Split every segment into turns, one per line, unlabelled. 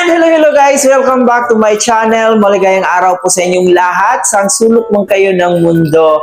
Hello guys! Welcome back to my channel. Maligayang araw po sa inyong lahat. Sang sulok man kayo ng mundo.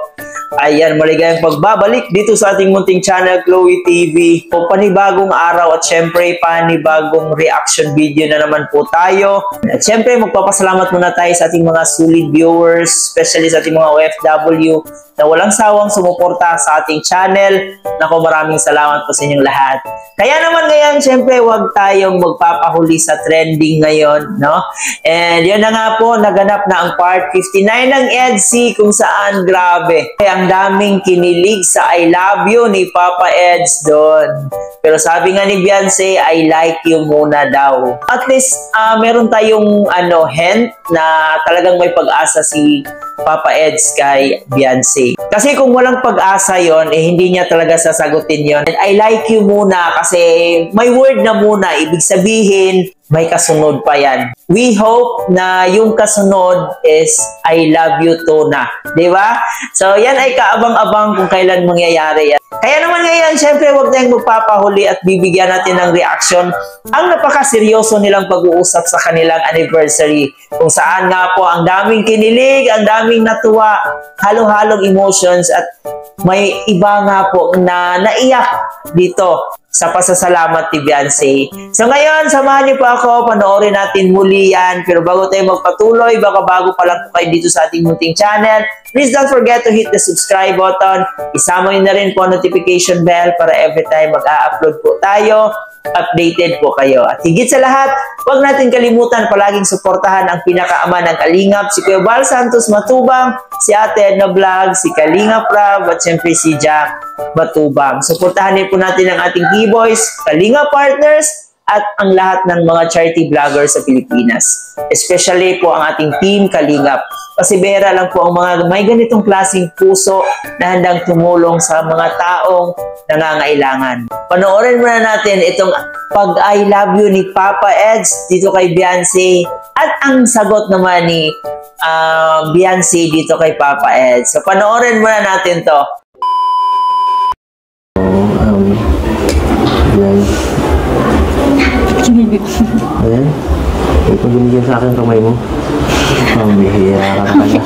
Ayan, maligayang pagbabalik dito sa ating munting channel, Chloe TV. O panibagong araw at syempre panibagong reaction video na naman po tayo. At syempre magpapasalamat muna tayo sa ating mga solid viewers, especially sa ating mga OFW na walang sawang sumuporta sa ating channel. Nako, maraming salamat po sa inyong lahat. Kaya naman ngayon, syempre, huwag tayong magpapahuli sa trending ngayon, no? And yun na nga po, naganap na ang part 59 ng EDC kung saan, grabe. Ang daming kinilig sa I love you ni Papa Eds doon. Pero sabi nga ni Beyonce, I like you muna daw. At least, meron tayong hint na talagang may pag-asa si Papa Eds kay Beyonce. Kasi kung walang pag-asa yon, hindi niya talaga sasagutin yon. I like you muna kasi may word na muna. Ibig sabihin, may kasunod pa yan. We hope na yung kasunod is I love you too na. Diba? So, yan ay kaabang-abang kung kailan mangyayari yan. Kaya naman ngayon, syempre, huwag tayong magpapahuli at bibigyan natin ng reaction ang napakaseryoso nilang pag-uusap sa kanilang anniversary. Kung saan nga po, ang daming kinilig, ang daming natuwa, halo-halong emotions at may iba nga po na naiyak dito sa pasasalamat ni Beyonce. So ngayon, samahan niyo po ako, panoorin natin muli yan. Pero bago tayo magpatuloy, baka bago pa lang po kayo dito sa ating munting channel, please don't forget to hit the subscribe button. Isama niyo na rin po ang notification bell para every time mag-a-upload po tayo, updated po kayo. At higit sa lahat, huwag natin kalimutan palaging suportahan ang pinakaama ng Kalingap, si Kuya Val Santos Matubang, si Ate Edna Vlog, si Kalingap Rab, at siyempre si Jack Matubang. Suportahan din po natin ang ating K-Boys, Kalingap Partners, at ang lahat ng mga charity vloggers sa Pilipinas. Especially po ang ating Team Kalingap. Kasi bihira lang po ang mga may ganitong klaseng puso na handang tumulong sa mga taong nangangailangan. Panoorin muna natin itong pag-I love you ni Papa Eds dito kay Beyonce at ang sagot naman ni Beyonce dito kay Papa Eds. So panoorin muna natin to.
Ayan. Ito binigyan sa akin kamay mo. Bihira ka pala.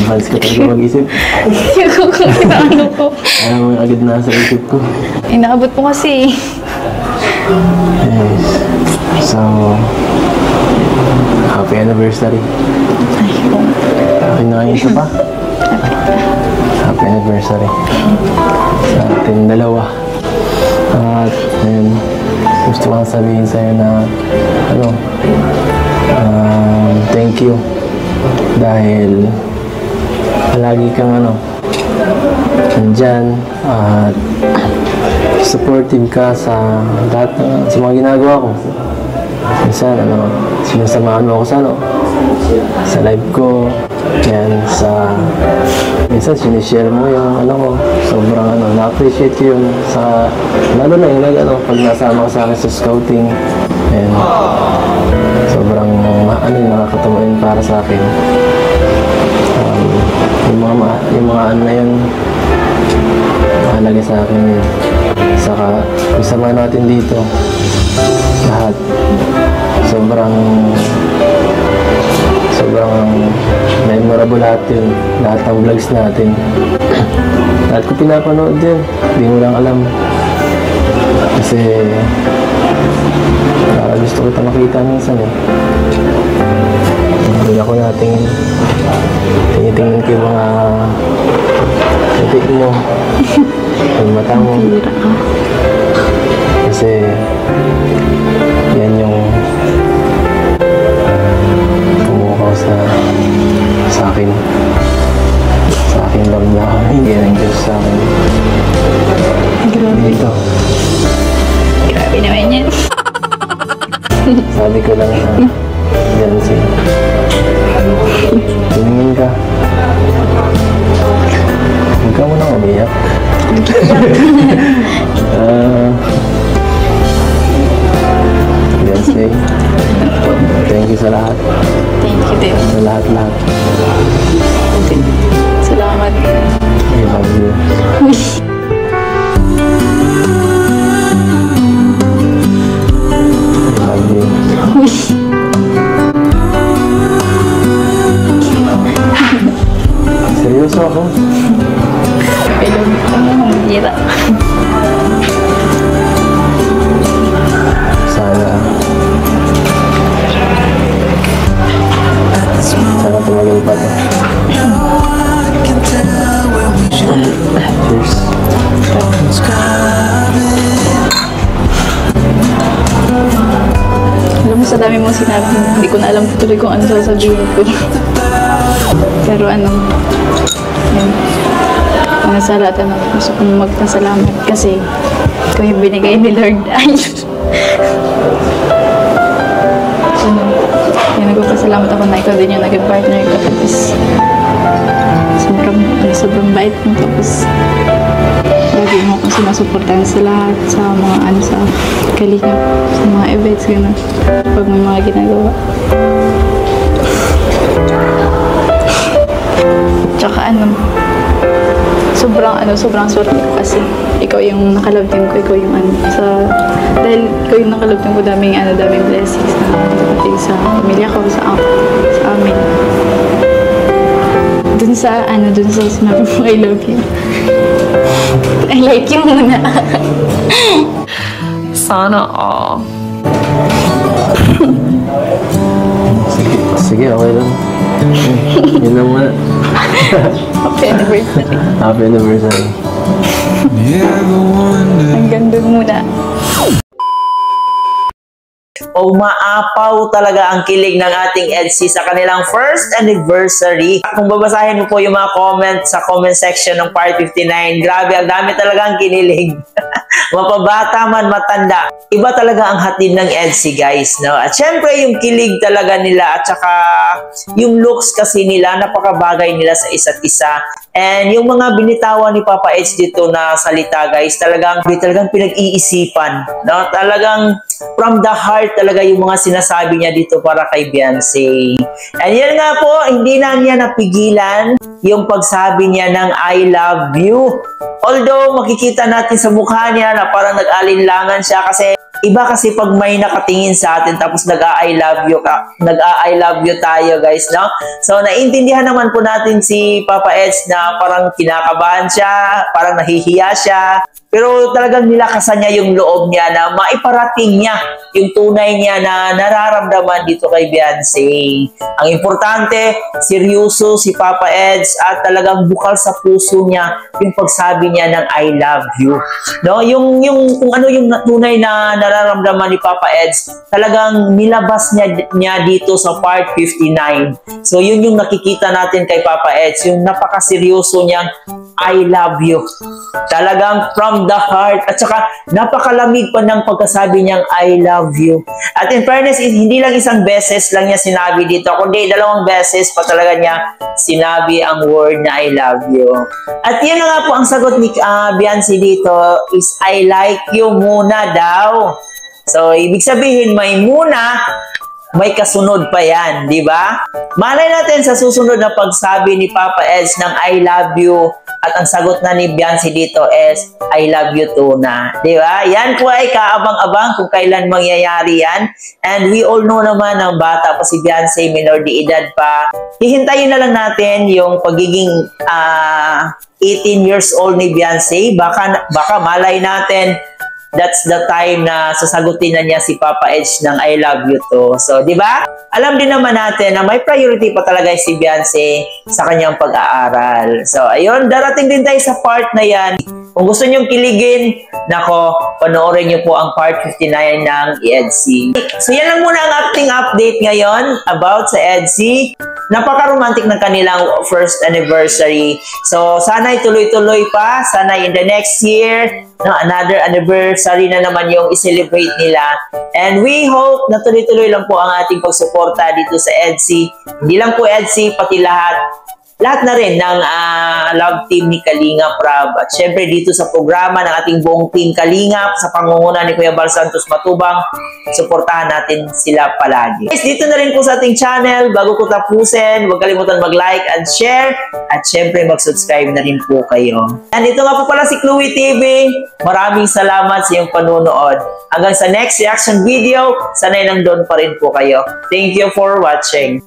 Mahalis ka talaga mag-isip.
Hindi ko kung ano po.
Ayaw mo agad na sa isip ko.
Inaabot po kasi.
Yes. So, happy anniversary.
Ay po.
Akin na kayo isa pa. Happy anniversary. Sa ating dalawa. At, ayun. Gusto ko lang sabihin sa'yo na thank you dahil palagi kang nandyan at supportive ka sa lahat sa mga ginagawa ko. Minsan sinasamahan mo ako sa live ko, yan, minsan sinishare mo yung ko, sobrang na-appreciate ko yun sa, lalo na yung pag nasama ka sa akin sa scouting, and sobrang nakakatawa yun para sa akin. Yung mga na yun, mahalaga sa akin yun. Saka, isama natin dito, lahat, sobrang memorable lahat yun, lahat ng vlogs natin. Lahat ko pinapanood yun, hindi mo lang alam. Kasi gusto ko ito makita minsan Hindi ako tinitingnan ko yung mga titik mo, yung mata mo. Kasi yan yung pumukaw sa akin. Sa akin lang na yan ang Diyos sa akin.
Grabe.
Dito.
Grabe naman yan.
Sabi ko lang Beyonce, tumingin ka. Huwag ka muna umiyak. Beyonce, thank you sa lahat.
Thank you din.
Sa lahat-lahat.
Salamat.
I love you. I
sa dami mong sinabi, hindi ko na alam tuloy kung ano sasabihin ko. Pero ano, yun. Mga sa lahat, ano, gusto kong magpasalamat kasi ikaw yung binigay ni Lord. Ay, yun, nagpapasalamat ako na ikaw din yung naging partner ko. Tapos, sobrang bait mo. Tapos, lagi mo akong sinusuportahan sa lahat, sa mga ano, sa kalingap, sa mga events, gano'n. Pag may mga ginagawa. Tsaka sobrang swerte ko kasi ikaw yung nakalabting ko, ikaw yung dahil ikaw yung nakalabting ko, daming blessings na nakatating sa pamilya ko, sa amin. Dun sa sinabi mo, I love you. I like you muna. Sana all.
Sige, okay lang. Yun lang muna.
Happy anniversary.
Happy anniversary.
Hanggang dun muna.
Umaapaw talaga ang kilig ng ating EDSI sa kanilang first anniversary. Kung babasahin mo po yung mga comment sa comment section ng Part 59, grabe, ang dami talagang kinilig. Mapabata man, matanda. Iba talaga ang hatid ng EDSI, guys, no? At syempre, yung kilig talaga nila at saka yung looks kasi nila, napakabagay nila sa isa't isa. And yung mga binitawan ni Papa Eds dito na salita, guys, talagang pinag-iisipan, no? Talagang from the heart talaga yung mga sinasabi niya dito para kay Beyonce. And yan nga po, hindi na niya napigilan yung pagsabi niya ng I love you. Although makikita natin sa mukha niya na parang nag-alinlangan siya kasi iba kasi pag may nakatingin sa atin tapos nag-I love you tayo, guys, no? So naiintindihan naman po natin si Papa Eds na parang kinakabahan siya, parang nahihiya siya. Pero talagang nilakasan niya yung loob niya na maiparating niya yung tunay niya na nararamdaman dito kay Beyonce. Ang importante, seryoso si Papa Eds at talagang bukal sa puso niya yung pagsabi niya ng I love you. No? Yung kung ano yung tunay na nararamdaman ni Papa Eds, talagang nilabas niya dito sa Part 59. So yun yung nakikita natin kay Papa Eds, yung napakaseryoso niyang I love you. Talagang from the heart. At saka napakalamig pa ng pagkasabi niyang I love you. At in fairness, hindi lang isang beses lang niya sinabi dito, kundi 2 beses pa talaga niya sinabi ang word na I love you. At yun na nga po ang sagot ni Beyonce dito is I like you muna daw. So, ibig sabihin may muna, may kasunod pa yan, di ba? Malay natin sa susunod na pagsabi ni Papa Eds ng I love you at ang sagot na ni Beyonce dito is I love you too na, di ba? Yan po ay kaabang-abang kung kailan mangyayari yan. And we all know naman ng bata pa si Beyonce, minor de edad pa. Hihintayin na lang natin yung pagiging 18 years old ni Beyonce. Baka malay natin that's the time na sasagutin na niya si Papa Eds ng I love you too. So, di ba? Alam din naman natin na may priority pa talaga si Beyonce sa kanyang pag-aaral. So, ayun, darating din tayo sa part na yan. Kung gusto nyong kiligin, nako, panoorin nyo po ang Part 59 ng EDSI. So, yan lang muna ang acting update ngayon about sa EDSI. Napaka-romantic ng kanilang first anniversary. So, sana'y tuloy-tuloy pa. Sana'y in the next year, no, another anniversary na naman yung i-celebrate nila. And we hope na tuloy-tuloy lang po ang ating pagsuporta dito sa EDSI. Hindi lang po EDSI, pati lahat na rin ng love team ni Kalingap Rab. At syempre dito sa programa ng ating buong team Kalingap sa pangunguna ni Kuya Bal Santos Matubang, suportahan natin sila palagi. Guys, dito na rin po sa ating channel. Bago ko tapusin, huwag kalimutan mag-like and share. At syempre mag-subscribe na rin po kayo. And ito nga po pala si Chloe TV. Maraming salamat sa iyong panunood. Hanggang sa next reaction video, sana'y nandun pa rin po kayo. Thank you for watching.